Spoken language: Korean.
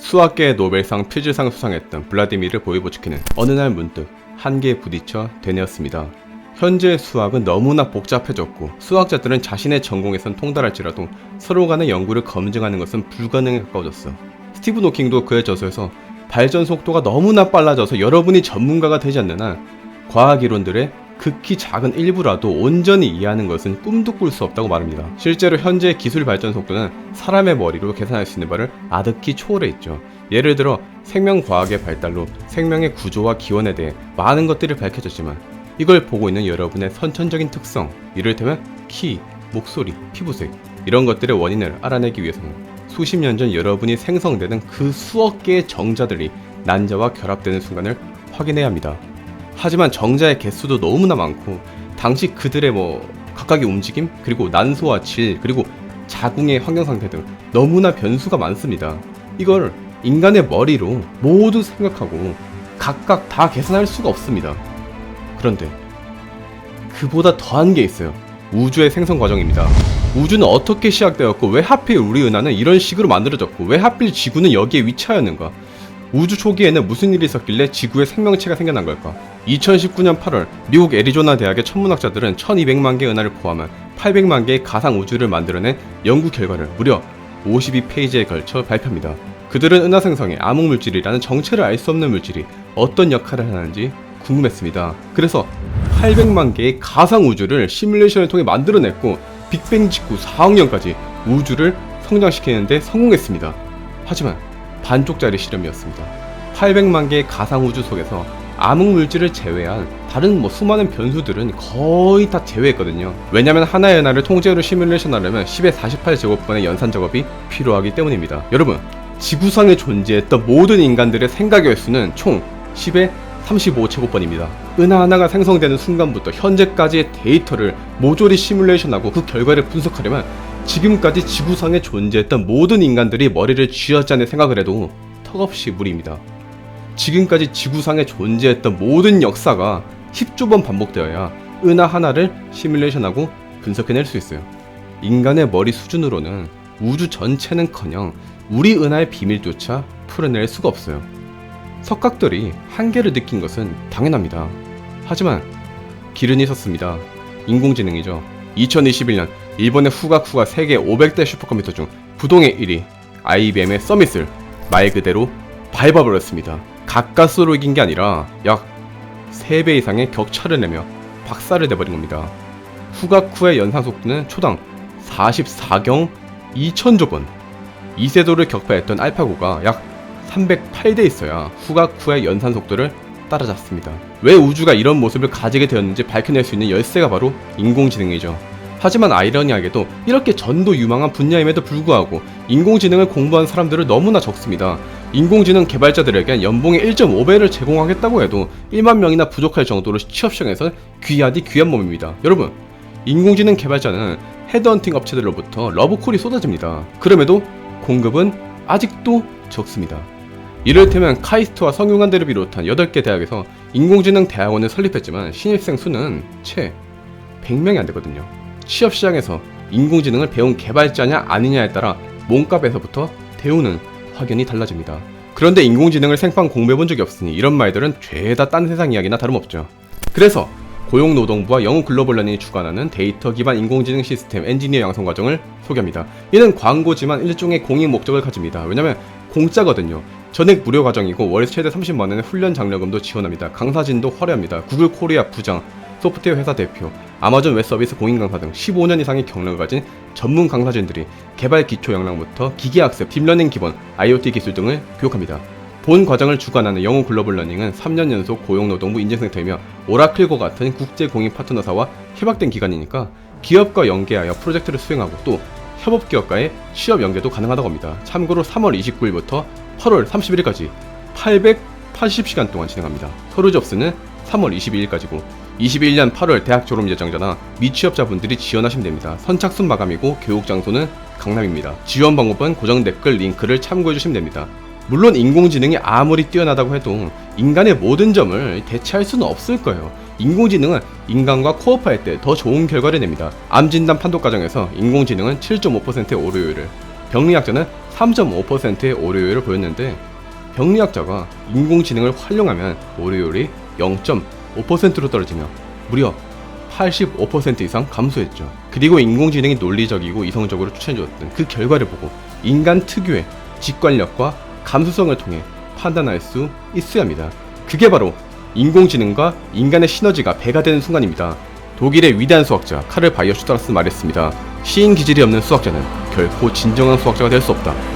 수학계의 노벨상 피즈상 수상했던 블라디미르 보이보츠키는 어느 날 문득 한계에 부딪혀 되뇌었습니다. 현재의 수학은 너무나 복잡해졌고 수학자들은 자신의 전공에선 통달할지라도 서로 간의 연구를 검증하는 것은 불가능에 가까워졌어. 스티븐 호킹도 그의 저서에서 발전 속도가 너무나 빨라져서 여러분이 전문가가 되지 않는 한 과학 이론들의 극히 작은 일부라도 온전히 이해하는 것은 꿈도 꿀 수 없다고 말합니다. 실제로 현재의 기술 발전 속도는 사람의 머리로 계산할 수 있는 바를 아득히 초월해 있죠. 예를 들어 생명과학의 발달로 생명의 구조와 기원에 대해 많은 것들이 밝혀졌지만 이걸 보고 있는 여러분의 선천적인 특성, 이를테면 키, 목소리, 피부색 이런 것들의 원인을 알아내기 위해서는 수십 년 전 여러분이 생성되는 그 수억 개의 정자들이 난자와 결합되는 순간을 확인해야 합니다. 하지만 정자의 개수도 너무나 많고 당시 그들의 각각의 움직임, 그리고 난소와 질, 그리고 자궁의 환경 상태 등 너무나 변수가 많습니다. 이걸 인간의 머리로 모두 생각하고 각각 다 계산할 수가 없습니다. 그런데 그보다 더한 게 있어요. 우주의 생성 과정입니다. 우주는 어떻게 시작되었고 왜 하필 우리 은하는 이런 식으로 만들어졌고 왜 하필 지구는 여기에 위치하였는가? 우주 초기에는 무슨 일이 있었길래 지구에 생명체가 생겨난 걸까? 2019년 8월 미국 애리조나 대학의 천문학자들은 1200만 개의 은하를 포함한 800만 개의 가상 우주를 만들어낸 연구 결과를 무려 52페이지에 걸쳐 발표합니다. 그들은 은하 생성에 암흑물질이라는 정체를 알 수 없는 물질이 어떤 역할을 하는지 궁금했습니다. 그래서 800만 개의 가상 우주를 시뮬레이션을 통해 만들어냈고 빅뱅 직후 4억 년까지 우주를 성장시키는데 성공했습니다. 하지만 반쪽짜리 실험이었습니다. 800만 개의 가상 우주 속에서 암흑물질을 제외한 다른 수많은 변수들은 거의 다 제외했거든요. 왜냐면 하나의 은하를 통째로 시뮬레이션하려면 10의 48제곱번의 연산 작업이 필요하기 때문입니다. 여러분, 지구상에 존재했던 모든 인간들의 생각의 횟수는 총 10의 35제곱번입니다. 은하 하나가 생성되는 순간부터 현재까지의 데이터를 모조리 시뮬레이션하고 그 결과를 분석하려면 지금까지 지구상에 존재했던 모든 인간들이 머리를 쥐어짜내 생각을 해도 턱없이 무리입니다. 지금까지 지구상에 존재했던 모든 역사가 10조 번 반복되어야 은하 하나를 시뮬레이션하고 분석해낼 수 있어요. 인간의 머리 수준으로는 우주 전체는커녕 우리 은하의 비밀조차 풀어낼 수가 없어요. 석각들이 한계를 느낀 것은 당연합니다. 하지만 길은 있었습니다. 인공지능이죠. 2021년 일본의 후가쿠가 세계 500대 슈퍼컴퓨터 중 부동의 1위 IBM의 서밋을 말 그대로 밟아버렸습니다. 가까스로 이긴 게 아니라 약 3배 이상의 격차를 내며 박살을 내버린 겁니다. 후가쿠의 연산 속도는 초당 44경 2000조 번, 이세돌을 격파했던 알파고가 약 308대 있어야 후가쿠의 연산 속도를 따라잡습니다. 왜 우주가 이런 모습을 가지게 되었는지 밝혀낼 수 있는 열쇠가 바로 인공지능이죠. 하지만 아이러니하게도 이렇게 전도 유망한 분야임에도 불구하고 인공지능을 공부한 사람들은 너무나 적습니다. 인공지능 개발자들에겐 연봉의 1.5배를 제공하겠다고 해도 1만 명이나 부족할 정도로 취업 시장에서 귀하디 귀한 몸입니다. 여러분, 인공지능 개발자는 헤드헌팅 업체들로부터 러브콜이 쏟아집니다. 그럼에도 공급은 아직도 적습니다. 이를테면 카이스트와 성균관대를 비롯한 8개 대학에서 인공지능 대학원을 설립했지만 신입생 수는 채 100명이 안 되거든요. 취업시장에서 인공지능을 배운 개발자냐 아니냐에 따라 몸값에서부터 대우는 확연히 달라집니다. 그런데 인공지능을 생판 공부해본 적이 없으니 이런 말들은 죄다 딴 세상 이야기나 다름없죠. 그래서 고용노동부와 영국글로벌런이 주관하는 데이터 기반 인공지능 시스템 엔지니어 양성 과정을 소개합니다. 이는 광고지만 일종의 공익 목적을 가집니다. 왜냐면 공짜거든요. 전액 무료 과정이고 월 최대 30만원의 훈련 장려금도 지원합니다. 강사진도 화려합니다. 구글 코리아 부장, 소프트웨어 회사 대표, 아마존 웹서비스 공인 강사 등 15년 이상의 경력을 가진 전문 강사진들이 개발 기초 역량부터 기계학습, 딥러닝 기본, IoT 기술 등을 교육합니다. 본 과정을 주관하는 영국 글로벌러닝은 3년 연속 고용노동부 인증센터이며 오라클과 같은 국제 공인 파트너사와 협약된 기관이니까 기업과 연계하여 프로젝트를 수행하고 또 협업기업과의 취업 연계도 가능하다고 합니다. 참고로 3월 29일부터 8월 31일까지 880시간 동안 진행합니다. 서류 접수는 3월 22일까지고 21년 8월 대학 졸업 예정자나 미취업자분들이 지원하시면 됩니다. 선착순 마감이고 교육 장소는 강남입니다. 지원 방법은 고정 댓글 링크를 참고해주시면 됩니다. 물론 인공지능이 아무리 뛰어나다고 해도 인간의 모든 점을 대체할 수는 없을 거예요. 인공지능은 인간과 코업할 때 더 좋은 결과를 냅니다. 암진단 판독 과정에서 인공지능은 7.5%의 오류율을, 병리학자는 3.5%의 오류율을 보였는데 병리학자가 인공지능을 활용하면 오류율이 0.5%로 떨어지며 무려 85% 이상 감소했죠. 그리고 인공지능이 논리적이고 이성적으로 추천해줬던 그 결과를 보고 인간 특유의 직관력과 감수성을 통해 판단할 수 있어야 합니다. 그게 바로 인공지능과 인간의 시너지가 배가 되는 순간입니다. 독일의 위대한 수학자 카를 바이어 슈트라스는 말했습니다. 시인 기질이 없는 수학자는 결코 진정한 수학자가 될 수 없다.